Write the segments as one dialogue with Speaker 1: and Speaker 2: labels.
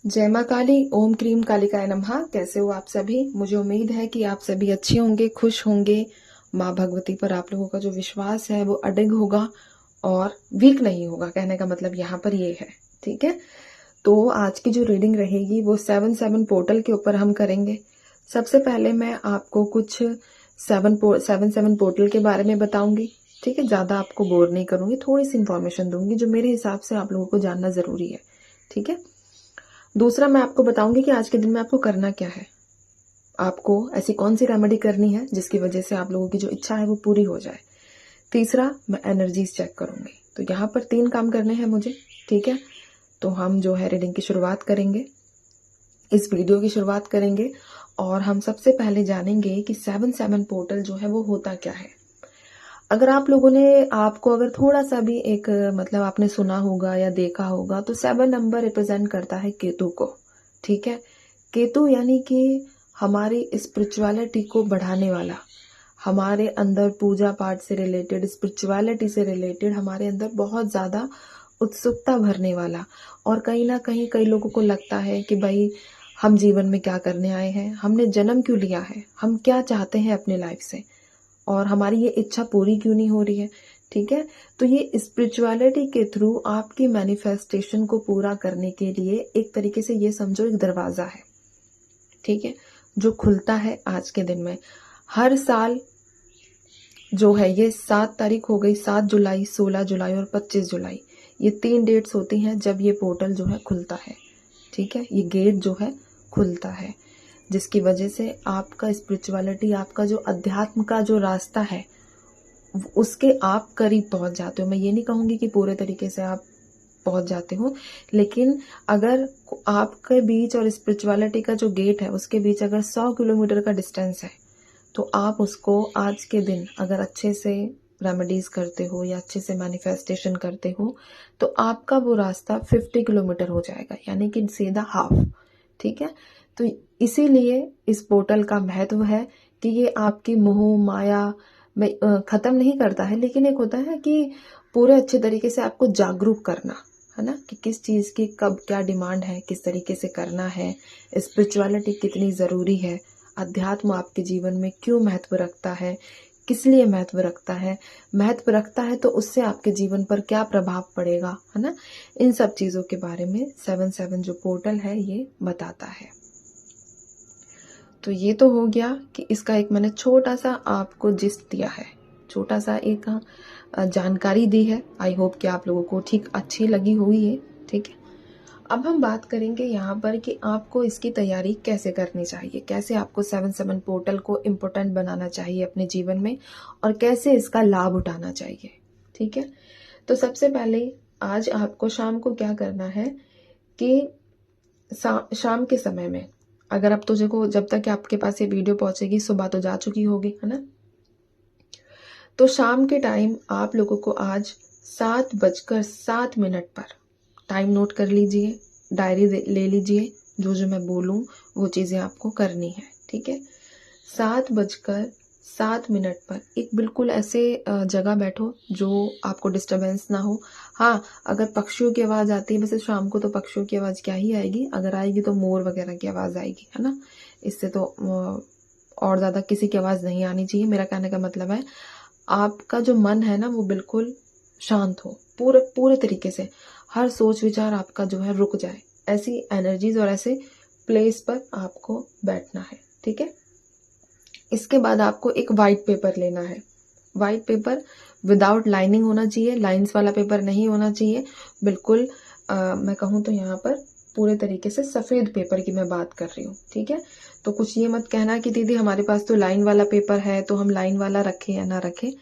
Speaker 1: जय माँ काली, ओम क्रीम कालिकाय नमः। कैसे हो आप सभी? मुझे उम्मीद है कि आप सभी अच्छे होंगे, खुश होंगे। माँ भगवती पर आप लोगों का जो विश्वास है वो अडिग होगा और वीक नहीं होगा। कहने का मतलब यहाँ पर ये है, ठीक है। तो आज की जो रीडिंग रहेगी वो 7/7 पोर्टल के ऊपर हम करेंगे। सबसे पहले मैं आपको कुछ 7/7 पोर्टल के बारे में बताऊंगी, ठीक है। ज़्यादा आपको बोर नहीं करूंगी, थोड़ी सी इंफॉर्मेशन दूंगी जो मेरे हिसाब से आप लोगों को जानना ज़रूरी है, ठीक है। दूसरा मैं आपको बताऊंगी कि आज के दिन में आपको करना क्या है, आपको ऐसी कौन सी रेमेडी करनी है जिसकी वजह से आप लोगों की जो इच्छा है वो पूरी हो जाए। तीसरा, मैं एनर्जीज चेक करूंगी। तो यहाँ पर 3 काम करने हैं मुझे, ठीक है। तो हम जो है रीडिंग की शुरुआत करेंगे, इस वीडियो की शुरुआत करेंगे और हम सबसे पहले जानेंगे कि 7/7 पोर्टल जो है वो होता क्या है। अगर आप लोगों ने आपको अगर थोड़ा सा भी एक मतलब आपने सुना होगा या देखा होगा तो 7 नंबर रिप्रेजेंट करता है केतु को, ठीक है। केतु यानी कि हमारी स्पिरिचुअलिटी को बढ़ाने वाला, हमारे अंदर पूजा पाठ से रिलेटेड, स्पिरिचुअलिटी से रिलेटेड हमारे अंदर बहुत ज़्यादा उत्सुकता भरने वाला। और कहीं ना कहीं कई लोगों को लगता है कि भाई हम जीवन में क्या करने आए हैं, हमने जन्म क्यों लिया है, हम क्या चाहते हैं अपने लाइफ से और हमारी ये इच्छा पूरी क्यों नहीं हो रही है, ठीक है। तो ये स्पिरिचुअलिटी के थ्रू आपकी मैनिफेस्टेशन को पूरा करने के लिए एक तरीके से ये समझो एक दरवाजा है, ठीक है, जो खुलता है आज के दिन में। हर साल जो है ये 7 तारीख हो गई, 7 जुलाई, 16 जुलाई और 25 जुलाई, ये 3 डेट्स होती हैं जब ये पोर्टल जो है खुलता है, ठीक है। ये गेट जो है खुलता है जिसकी वजह से आपका स्पिरिचुअलिटी, आपका जो अध्यात्म का जो रास्ता है उसके आप करीब पहुंच जाते हो। मैं ये नहीं कहूंगी कि पूरे तरीके से आप पहुंच जाते हो, लेकिन अगर आपके बीच और स्पिरिचुअलिटी का जो गेट है उसके बीच अगर 100 किलोमीटर का डिस्टेंस है तो आप उसको आज के दिन अगर अच्छे से रेमेडीज करते हो या अच्छे से मैनिफेस्टेशन करते हो तो आपका वो रास्ता 50 किलोमीटर हो जाएगा, यानी कि सीधा हाफ, ठीक है। तो इसीलिए इस पोर्टल का महत्व है कि ये आपकी मोह माया में खत्म नहीं करता है, लेकिन एक होता है कि पूरे अच्छे तरीके से आपको जागरूक करना है ना, कि किस चीज़ की कब क्या डिमांड है, किस तरीके से करना है, स्पिरिचुअलिटी कितनी ज़रूरी है, अध्यात्म आपके जीवन में क्यों महत्व रखता है, किस लिए महत्व रखता है, महत्व रखता है तो उससे आपके जीवन पर क्या प्रभाव पड़ेगा, है ना। इन सब चीज़ों के बारे में 7/7 जो पोर्टल है ये बताता है। तो ये तो हो गया कि इसका एक मैंने छोटा सा आपको जिस्ट दिया है, छोटा सा एक जानकारी दी है। आई होप कि आप लोगों को ठीक अच्छी लगी हुई है, ठीक है। अब हम बात करेंगे यहाँ पर कि आपको इसकी तैयारी कैसे करनी चाहिए, कैसे आपको 7/7 पोर्टल को इम्पोर्टेंट बनाना चाहिए अपने जीवन में और कैसे इसका लाभ उठाना चाहिए, ठीक है। तो सबसे पहले आज आपको शाम को क्या करना है कि शाम के समय में, अगर अब तो देखो जब तक आपके पास ये वीडियो पहुंचेगी सुबह तो जा चुकी होगी, है ना। तो शाम के टाइम आप लोगों को आज 7:07 पर टाइम नोट कर लीजिए, डायरी ले लीजिए, जो जो मैं बोलूँ वो चीज़ें आपको करनी है, ठीक है। 7:07 पर एक बिल्कुल ऐसे जगह बैठो जो आपको डिस्टरबेंस ना हो। हाँ, अगर पक्षियों की आवाज़ आती है, वैसे शाम को तो पक्षियों की आवाज़ क्या ही आएगी, अगर आएगी तो मोर वगैरह की आवाज़ आएगी, है ना। इससे तो और ज़्यादा किसी की आवाज़ नहीं आनी चाहिए। मेरा कहने का मतलब है आपका जो मन है ना वो बिल्कुल शांत हो, पूरे पूरे तरीके से हर सोच विचार आपका जो है रुक जाए, ऐसी एनर्जीज और ऐसे प्लेस पर आपको बैठना है, ठीक है। इसके बाद आपको एक वाइट पेपर लेना है। वाइट पेपर विदाउट लाइनिंग होना चाहिए, लाइंस वाला पेपर नहीं होना चाहिए, बिल्कुल मैं कहूँ तो यहाँ पर पूरे तरीके से सफ़ेद पेपर की मैं बात कर रही हूँ, ठीक है। तो कुछ ये मत कहना कि दीदी हमारे पास तो लाइन वाला पेपर है तो हम लाइन वाला रखें या ना रखें।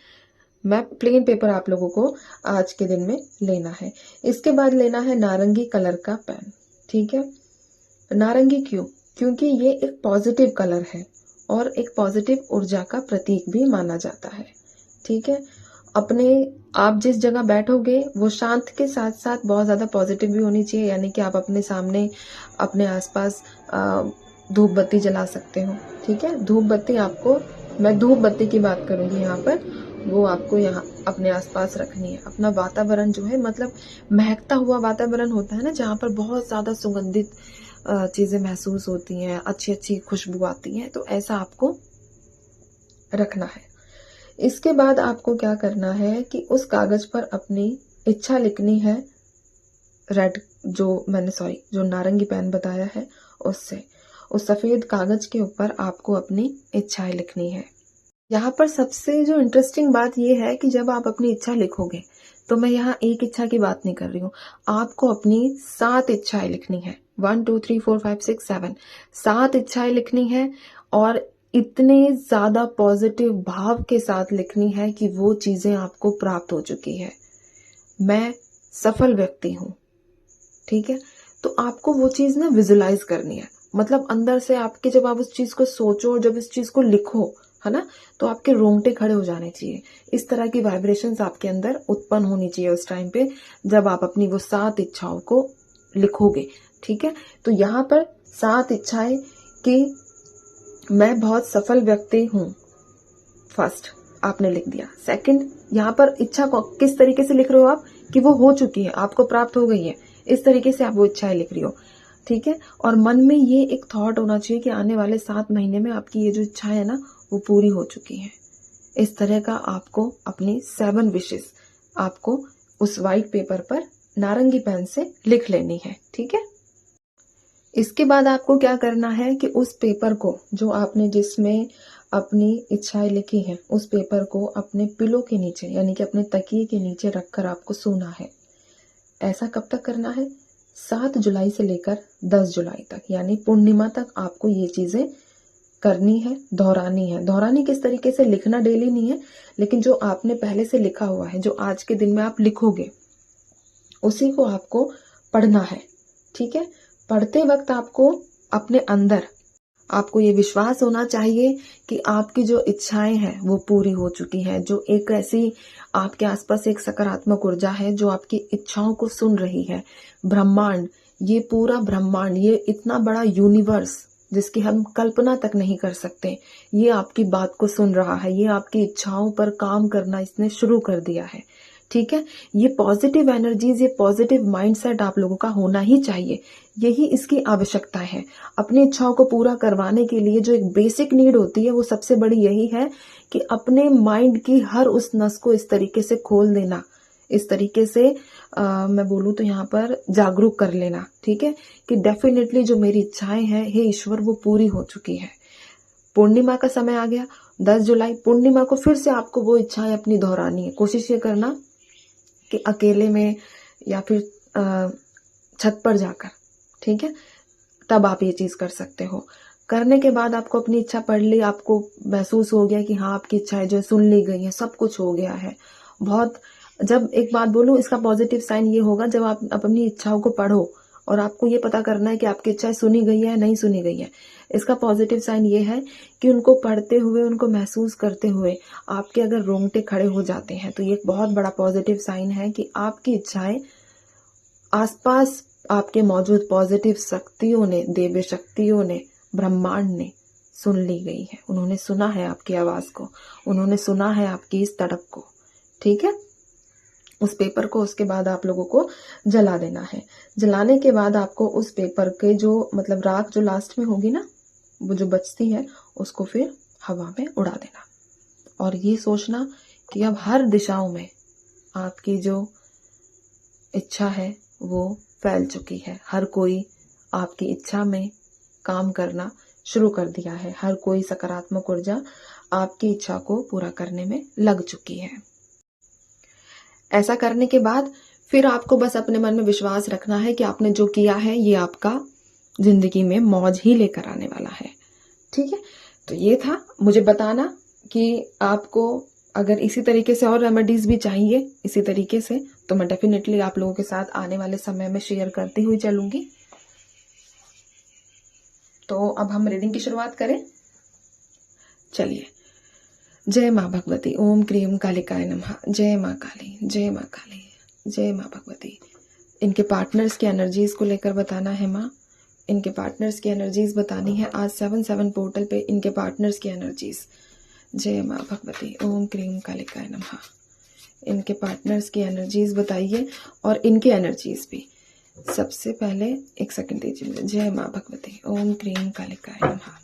Speaker 1: मैं प्लेन पेपर आप लोगों को आज के दिन में लेना है। इसके बाद लेना है नारंगी कलर का पेन, ठीक है। नारंगी क्यों? क्योंकि ये एक पॉजिटिव कलर है और एक पॉजिटिव ऊर्जा का प्रतीक भी माना जाता है, ठीक है। अपने आप जिस जगह बैठोगे वो शांत के साथ साथ बहुत ज़्यादा पॉजिटिव भी होनी चाहिए, यानी कि आप अपने सामने अपने आसपास धूप बत्ती जला सकते हो, ठीक है। धूप बत्ती आपको, मैं धूप बत्ती की बात करूंगी यहाँ पर, वो आपको यहाँ अपने आसपास रखनी है। अपना वातावरण जो है, मतलब महकता हुआ वातावरण होता है ना, जहाँ पर बहुत ज़्यादा सुगंधित चीज़ें महसूस होती हैं, अच्छी अच्छी खुशबू आती हैं, तो ऐसा आपको रखना है। इसके बाद आपको क्या करना है कि उस कागज पर अपनी इच्छा लिखनी है। रेड जो नारंगी पेन बताया है उससे, उस सफेद कागज के ऊपर आपको अपनी इच्छाएं लिखनी है। यहाँ पर सबसे जो इंटरेस्टिंग बात यह है कि जब आप अपनी इच्छा लिखोगे, तो मैं यहाँ एक इच्छा की बात नहीं कर रही हूँ, आपको अपनी 7 इच्छाएं लिखनी है। 1 2 3 4 5 6 7 7 इच्छाएं लिखनी है, और इतने ज्यादा पॉजिटिव भाव के साथ लिखनी है कि वो चीजें आपको प्राप्त हो चुकी है। मैं सफल व्यक्ति हूँ, ठीक है। तो आपको वो चीज ना विजुलाइज करनी है, मतलब अंदर से आपके, जब आप उस चीज को सोचो और जब इस चीज को लिखो, है ना, तो आपके रोंगटे खड़े हो जाने चाहिए। इस तरह की वाइब्रेशंस आपके अंदर उत्पन्न होनी चाहिए उस टाइम पे, जब आप अपनी वो 7 इच्छाओं को लिखोगे, ठीक है। तो यहाँ पर 7 इच्छाएं कि मैं बहुत सफल व्यक्ति हूं, फर्स्ट आपने लिख दिया। सेकंड, यहाँ पर इच्छा को किस तरीके से लिख रहे हो आप, कि वो हो चुकी है, आपको प्राप्त हो गई है, इस तरीके से आप वो इच्छाएं लिख रही हो, ठीक है। और मन में ये एक थॉट होना चाहिए कि आने वाले 7 महीने में आपकी ये जो इच्छा है ना, वो पूरी हो चुकी है। इस तरह का आपको अपनी 7 विशेस आपको उस व्हाइट पेपर पर नारंगी पेन से लिख लेनी है, ठीक है। इसके बाद आपको क्या करना है कि उस पेपर को, जो आपने जिसमें अपनी इच्छाएं लिखी हैं, उस पेपर को अपने पिलो के नीचे, यानी कि अपने तकिए के नीचे रखकर आपको सोना है। ऐसा कब तक करना है? 7 जुलाई से लेकर 10 जुलाई तक, यानी पूर्णिमा तक आपको ये चीजें करनी है, दोहरानी है। दोहरानी किस तरीके से, लिखना डेली नहीं है, लेकिन जो आपने पहले से लिखा हुआ है, जो आज के दिन में आप लिखोगे, उसी को आपको पढ़ना है, ठीक है। पढ़ते वक्त आपको अपने अंदर, आपको ये विश्वास होना चाहिए कि आपकी जो इच्छाएं हैं वो पूरी हो चुकी हैं। जो एक ऐसी आपके आसपास एक सकारात्मक ऊर्जा है जो आपकी इच्छाओं को सुन रही है। ब्रह्मांड, ये पूरा ब्रह्मांड, ये इतना बड़ा यूनिवर्स जिसकी हम कल्पना तक नहीं कर सकते, ये आपकी बात को सुन रहा है, ये आपकी इच्छाओं पर काम करना इसने शुरू कर दिया है, ठीक है। ये पॉजिटिव एनर्जीज, ये पॉजिटिव माइंडसेट आप लोगों का होना ही चाहिए, यही इसकी आवश्यकता है। अपनी इच्छाओं को पूरा करवाने के लिए जो एक बेसिक नीड होती है, वो सबसे बड़ी यही है कि अपने माइंड की हर उस नस को इस तरीके से खोल देना, इस तरीके से मैं बोलूँ तो यहाँ पर जागरूक कर लेना, ठीक है, कि डेफिनेटली जो मेरी इच्छाएं हैं, हे ईश्वर, वो पूरी हो चुकी है। पूर्णिमा का समय आ गया, 10 जुलाई पूर्णिमा को फिर से आपको वो इच्छाएं अपनी दोहरानी है। कोशिश ये करना कि अकेले में या फिर छत पर जाकर, ठीक है, तब आप ये चीज कर सकते हो। करने के बाद आपको अपनी इच्छा पढ़ ली, आपको महसूस हो गया कि हाँ, आपकी इच्छाएं जो सुन ली गई है, सब कुछ हो गया है। बहुत, जब एक बात बोलूं, इसका पॉजिटिव साइन ये होगा, जब आप अपनी इच्छाओं को पढ़ो और आपको ये पता करना है कि आपकी इच्छाएं सुनी गई है नहीं सुनी गई है, इसका पॉजिटिव साइन ये है कि उनको पढ़ते हुए, उनको महसूस करते हुए आपके अगर रोंगटे खड़े हो जाते हैं, तो ये एक बहुत बड़ा पॉजिटिव साइन है कि आपकी इच्छाएं आसपास आपके मौजूद पॉजिटिव शक्तियों ने, देवी शक्तियों ने, ब्रह्मांड ने सुन ली गई है। उन्होंने सुना है आपकी आवाज को, उन्होंने सुना है आपकी इस तड़प को, ठीक है। उस पेपर को उसके बाद आप लोगों को जला देना है। जलाने के बाद आपको उस पेपर के जो, मतलब राख जो लास्ट में होगी ना, वो जो बचती है, उसको फिर हवा में उड़ा देना। और ये सोचना कि अब हर दिशाओं में आपकी जो इच्छा है वो फैल चुकी है। हर कोई आपकी इच्छा में काम करना शुरू कर दिया है। हर कोई सकारात्मक ऊर्जा आपकी इच्छा को पूरा करने में लग चुकी है। ऐसा करने के बाद फिर आपको बस अपने मन में विश्वास रखना है कि आपने जो किया है, ये आपका जिंदगी में मौज ही लेकर आने वाला है, ठीक है। तो ये था, मुझे बताना कि आपको अगर इसी तरीके से और रेमेडीज भी चाहिए इसी तरीके से, तो मैं डेफिनेटली आप लोगों के साथ आने वाले समय में शेयर करती हुई चलूंगी। तो अब हम रीडिंग की शुरुआत करें। चलिए। जय माँ भगवती, ओम क्रीम कालिकाय नमः। जय माँ काली, जय माँ काली, जय माँ भगवती। इनके पार्टनर्स की एनर्जीज को लेकर बताना है माँ, इनके पार्टनर्स की एनर्जीज बतानी है। आज 7/7 पोर्टल पे इनके पार्टनर्स की एनर्जीज जय माँ भगवती। ओम क्रीम कालिकाय नमः। इनके पार्टनर्स की एनर्जीज बताइए और इनकी एनर्जीज भी। सबसे पहले एक सेकंड दीजिए मुझे। जय माँ भगवती। ओम क्रीम कालिकाय नमः।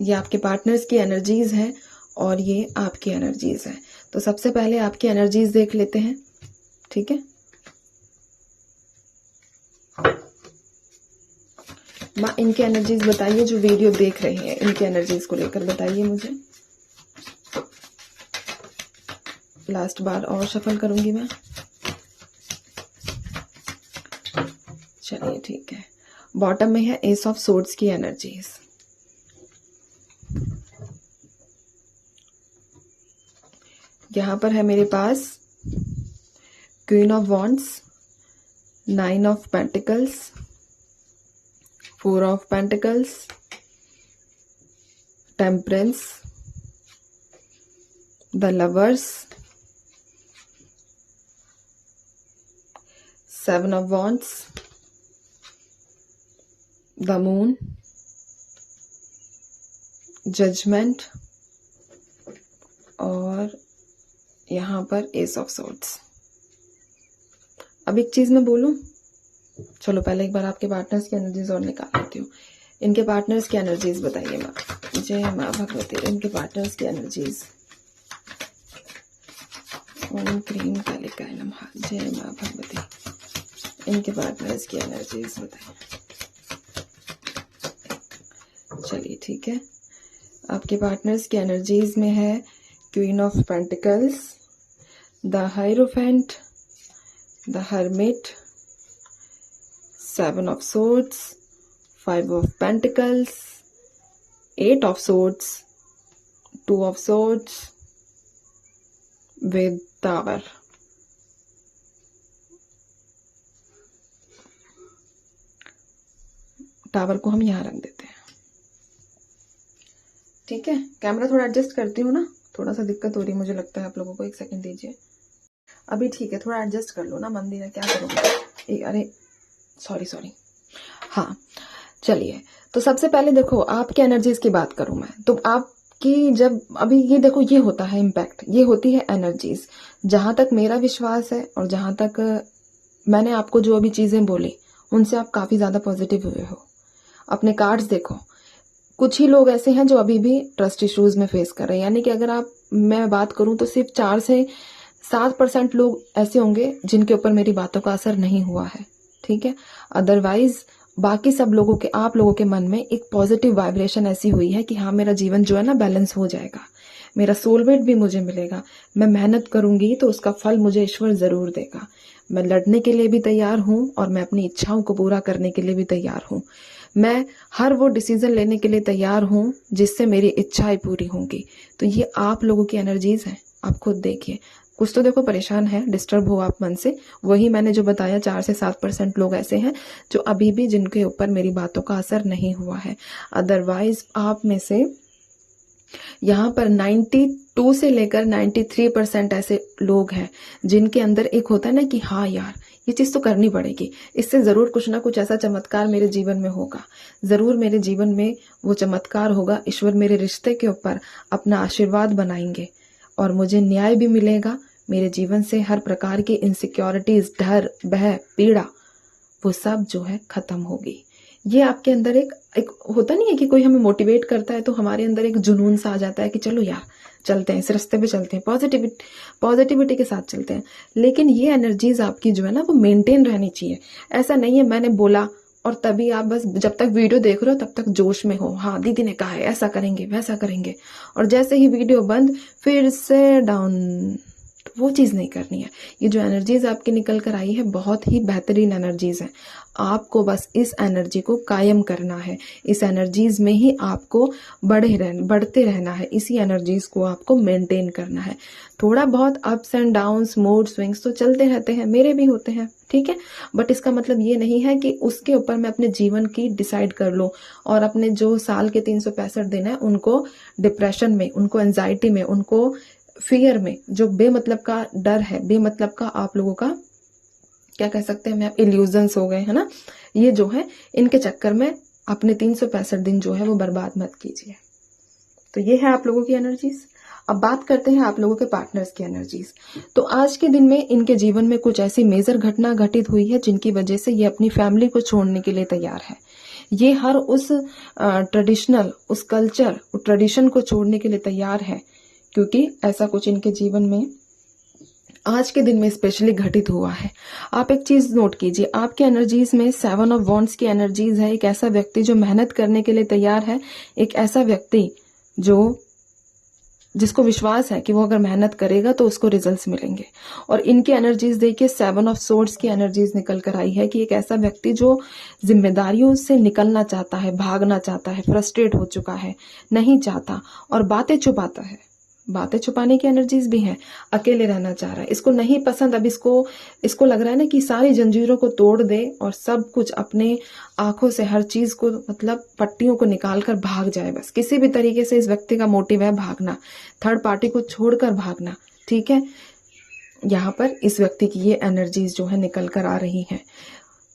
Speaker 1: ये आपके पार्टनर्स की एनर्जीज हैं और ये आपकी एनर्जीज हैं। तो सबसे पहले आपकी एनर्जीज देख लेते हैं, ठीक है। माँ इनकी एनर्जीज बताइए, जो वीडियो देख रहे हैं इनकी एनर्जीज को लेकर बताइए मुझे। लास्ट बार और शफल करूंगी मैं। चलिए ठीक है। बॉटम में है एस ऑफ सोर्ड्स की एनर्जीज। यहां पर है मेरे पास queen of wands, 9 of pentacles, 4 of pentacles, temperance, the lovers, 7 of wands, the moon, judgement और यहां पर एस ऑफ सोर्ड्स। अब एक चीज मैं बोलूं, चलो पहले एक बार आपके पार्टनर्स की एनर्जीज और निकाल लेती हूँ। इनके पार्टनर्स की एनर्जीज बताइए माँ। जय माँ भगवती। इनके पार्टनर्स की एनर्जीज। ओम क्रीम कालिकाय नमः। जय माँ भगवती। इनके पार्टनर्स की एनर्जीज बताइए। चलिए ठीक है। आपके पार्टनर्स की एनर्जीज में है queen of pentacles, the hierophant, the hermit, 7 of swords, 5 of pentacles, 8 of swords, 2 of swords with tower. Tower को हम यहाँ रख देते हैं, ठीक है। कैमरा थोड़ा एडजस्ट करती हूँ ना, थोड़ा सा दिक्कत हो रही है मुझे लगता है आप लोगों को। एक सेकंड दीजिए। अभी ठीक है, थोड़ा एडजस्ट कर लो ना। मंदिर है, क्या करोगे। अरे सॉरी। हाँ चलिए। तो सबसे पहले देखो आपकी एनर्जीज की बात करूं मैं, तो आपकी जब अभी ये देखो, ये होता है इम्पैक्ट, ये होती है एनर्जीज। जहां तक मेरा विश्वास है और जहां तक मैंने आपको जो अभी चीजें बोली उनसे आप काफी ज्यादा पॉजिटिव हुए हो। अपने कार्ड्स देखो, कुछ ही लोग ऐसे हैं जो अभी भी ट्रस्ट इश्यूज में फेस कर रहे हैं। यानी कि अगर मैं बात करूं तो सिर्फ 4 से 7% लोग ऐसे होंगे जिनके ऊपर मेरी बातों का असर नहीं हुआ है, ठीक है। अदरवाइज बाकी सब लोगों के, आप लोगों के मन में एक पॉजिटिव वाइब्रेशन ऐसी हुई है कि हाँ मेरा जीवन जो है ना बैलेंस हो जाएगा, मेरा सोलमेट भी मुझे मिलेगा, मैं मेहनत करूंगी तो उसका फल मुझे ईश्वर जरूर देगा, मैं लड़ने के लिए भी तैयार हूं और मैं अपनी इच्छाओं को पूरा करने के लिए भी तैयार हूं, मैं हर वो डिसीजन लेने के लिए तैयार हूं जिससे मेरी इच्छाएं पूरी होंगी। तो ये आप लोगों की एनर्जीज हैं, आप खुद देखिए। कुछ तो देखो परेशान है, डिस्टर्ब हो आप मन से, वही मैंने जो बताया 4 से 7% लोग ऐसे हैं जो अभी भी, जिनके ऊपर मेरी बातों का असर नहीं हुआ है। अदरवाइज आप में से यहाँ पर 92 से लेकर 93% ऐसे लोग हैं जिनके अंदर एक होता है ना कि हाँ यार ये चीज तो करनी पड़ेगी, इससे जरूर कुछ ना कुछ ऐसा चमत्कार मेरे जीवन में होगा, जरूर मेरे जीवन में वो चमत्कार होगा, ईश्वर मेरे रिश्ते के ऊपर अपना आशीर्वाद बनाएंगे और मुझे न्याय भी मिलेगा। मेरे जीवन से हर प्रकार की इनसिक्योरिटीज, डर, भय, पीड़ा, वो सब जो है खत्म होगी। ये आपके अंदर एक होता नहीं है कि कोई हमें मोटिवेट करता है तो हमारे अंदर एक जुनून सा आ जाता है कि चलो यार चलते हैं, इस रास्ते पे चलते हैं, पॉजिटिविटी के साथ चलते हैं। लेकिन ये एनर्जीज आपकी जो है ना वो मेंटेन रहनी चाहिए। ऐसा नहीं है मैंने बोला और तभी आप बस जब तक वीडियो देख रहे हो तब तक जोश में हो, हाँ दीदी ने कहा है ऐसा करेंगे वैसा करेंगे, और जैसे ही वीडियो बंद फिर से डाउन। वो चीज नहीं करनी है। ये जो एनर्जीज आपकी निकल कर आई है बहुत ही बेहतरीन एनर्जीज है। आपको बस इस एनर्जी को कायम करना है, इस एनर्जीज में ही आपको बढ़ते रहना है, इसी एनर्जीज को आपको मेंटेन करना है। थोड़ा बहुत ups and downs, mood swings तो चलते रहते हैं, मेरे भी होते हैं, ठीक है। बट इसका मतलब ये नहीं है कि उसके ऊपर मैं अपने जीवन की डिसाइड कर लूं और अपने जो साल के 365 दिन है उनको डिप्रेशन में, उनको एंजाइटी में, उनको फियर में, जो बेमतलब का डर है, बेमतलब का आप लोगों का क्या कह सकते हैं, मैं इल्यूजन्स हो गए है ना, ये जो है इनके चक्कर में अपने 365 दिन जो है वो बर्बाद मत कीजिए। तो ये है आप लोगों की एनर्जीज। अब बात करते हैं आप लोगों के पार्टनर्स की एनर्जीज। तो आज के दिन में इनके जीवन में कुछ ऐसी मेजर घटना घटित हुई है जिनकी वजह से ये अपनी फैमिली को छोड़ने के लिए तैयार है। ये हर उस ट्रेडिशनल, उस कल्चर, उस ट्रेडिशन को छोड़ने के लिए तैयार है, क्योंकि ऐसा कुछ इनके जीवन में आज के दिन में स्पेशली घटित हुआ है। आप एक चीज नोट कीजिए, आपके एनर्जीज में 7 ऑफ वॉन्ड्स की एनर्जीज है। एक ऐसा व्यक्ति जो मेहनत करने के लिए तैयार है, एक ऐसा व्यक्ति जिसको विश्वास है कि वो अगर मेहनत करेगा तो उसको रिजल्ट्स मिलेंगे। और इनकी एनर्जीज देखिए, 7 ऑफ सोर्ड्स की एनर्जीज निकल कर आई है कि एक ऐसा व्यक्ति जो जिम्मेदारियों से निकलना चाहता है, भागना चाहता है, फ्रस्ट्रेट हो चुका है, नहीं चाहता और बातें छुपाता है। बातें छुपाने की एनर्जीज भी हैं। अकेले रहना चाह रहा है, इसको नहीं पसंद, अब इसको लग रहा है ना कि सारी जंजीरों को तोड़ दे और सब कुछ अपने आंखों से हर चीज को, मतलब पट्टियों को निकाल कर भाग जाए। बस किसी भी तरीके से इस व्यक्ति का मोटिव है भागना, थर्ड पार्टी को छोड़कर भागना। ठीक है, यहाँ पर इस व्यक्ति की ये एनर्जीज जो है निकल कर आ रही हैं।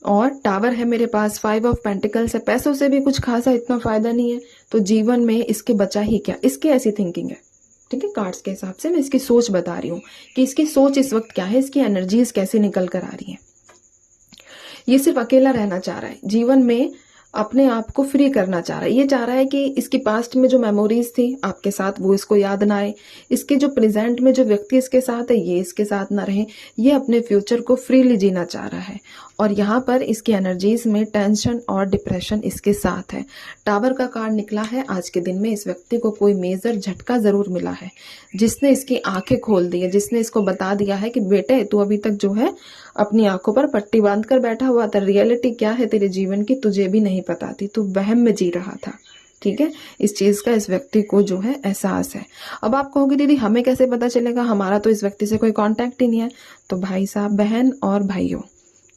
Speaker 1: और टावर है मेरे पास, 5 ऑफ पेंटिकल्स है। पैसों से भी कुछ खासा इतना फायदा नहीं है, तो जीवन में इसके बचा ही क्या, इसकी ऐसी थिंकिंग है। ठीक है, कार्ड्स के हिसाब से मैं इसकी सोच बता रही हूँ कि इसकी सोच इस वक्त क्या है, इसकी एनर्जीज कैसे निकल कर आ रही हैं। ये सिर्फ अकेला रहना चाह रहा है, जीवन में अपने आप को फ्री करना चाह रहा है। ये चाह रहा है कि इसकी पास्ट में जो मेमोरीज थी आपके साथ वो इसको याद ना आए, इसके जो प्रेजेंट में जो व्यक्ति इसके साथ है ये इसके साथ ना रहे। ये अपने फ्यूचर को फ्रीली जीना चाह रहा है। और यहाँ पर इसकी एनर्जीज में टेंशन और डिप्रेशन इसके साथ है। टावर का कार्ड निकला है। आज के दिन में इस व्यक्ति को कोई मेजर झटका जरूर मिला है, जिसने इसकी आंखें खोल दी है, जिसने इसको बता दिया है कि बेटे तू अभी तक जो है अपनी आंखों पर पट्टी बांध कर बैठा हुआ था, रियलिटी क्या है तेरे जीवन की तुझे भी नहीं पता थी, तू वहम में जी रहा था। ठीक है, इस चीज का इस व्यक्ति को जो है एहसास है। अब आप कहोगे दीदी हमें कैसे पता चलेगा, हमारा तो इस व्यक्ति से कोई कांटेक्ट ही नहीं है। तो भाई साहब, बहन और भाइयों,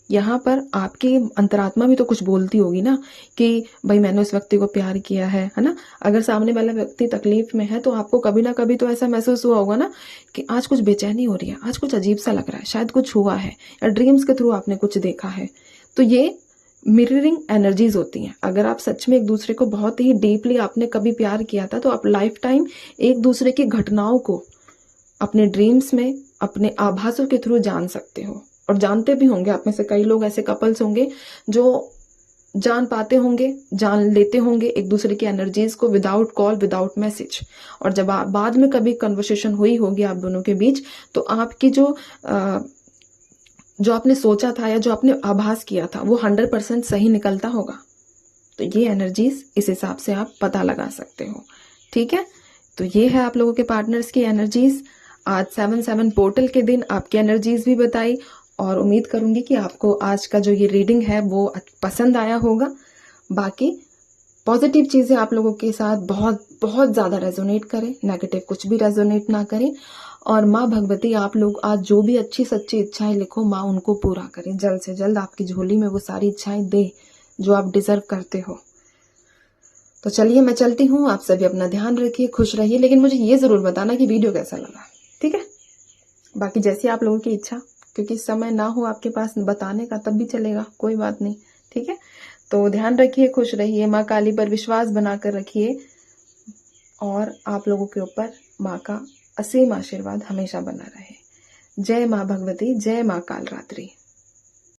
Speaker 1: यहाँ पर आपकी अंतरात्मा भी तो कुछ बोलती होगी ना कि भाई मैंने उस व्यक्ति को प्यार किया है ना। अगर सामने वाला व्यक्ति तकलीफ में है तो आपको कभी ना कभी तो ऐसा महसूस हुआ होगा ना कि आज कुछ बेचैनी हो रही है, आज कुछ अजीब सा लग रहा है, शायद कुछ हुआ है, या ड्रीम्स के थ्रू आपने कुछ देखा है। तो ये मिररिंग एनर्जीज होती हैं। अगर आप सच में एक दूसरे को बहुत ही डीपली आपने कभी प्यार किया था तो आप लाइफ टाइम एक दूसरे की घटनाओं को अपने ड्रीम्स में, अपने आभासों के थ्रू जान सकते हो। और जानते भी होंगे, आप में से कई लोग ऐसे कपल्स होंगे जो जान पाते होंगे, जान लेते होंगे एक दूसरे की एनर्जीज को विदाउट कॉल, विदाउट मैसेज। और जब बाद में कभी कन्वर्सेशन हुई होगी आप दोनों के बीच, तो आपकी जो आपने सोचा था या जो आपने आभास किया था वो 100% सही निकलता होगा। तो ये एनर्जीज इस हिसाब से आप पता लगा सकते हो। ठीक है, तो ये है आप लोगों के पार्टनर्स की एनर्जीज। आज 7/7 पोर्टल के दिन आपकी एनर्जीज भी बताई, और उम्मीद करूंगी कि आपको आज का जो ये रीडिंग है वो पसंद आया होगा। बाकी पॉजिटिव चीजें आप लोगों के साथ बहुत बहुत ज्यादा रेजोनेट करें, नेगेटिव कुछ भी रेजोनेट ना करें। और माँ भगवती आप लोग आज जो भी अच्छी सच्ची इच्छाएं लिखो, माँ उनको पूरा करें, जल्द से जल्द आपकी झोली में वो सारी इच्छाएं दे जो आप डिजर्व करते हो। तो चलिए मैं चलती हूँ, आप सभी अपना ध्यान रखिए, खुश रहिए, लेकिन मुझे ये जरूर बताना कि वीडियो कैसा लगा। ठीक है, बाकी जैसी आप लोगों की इच्छा, क्योंकि समय ना हो आपके पास बताने का तब भी चलेगा, कोई बात नहीं। ठीक है, तो ध्यान रखिए, खुश रहिए, माँ काली पर विश्वास बनाकर रखिए, और आप लोगों के ऊपर माँ का असीम आशीर्वाद हमेशा बना रहे। जय माँ भगवती, जय माँ कालरात्रि।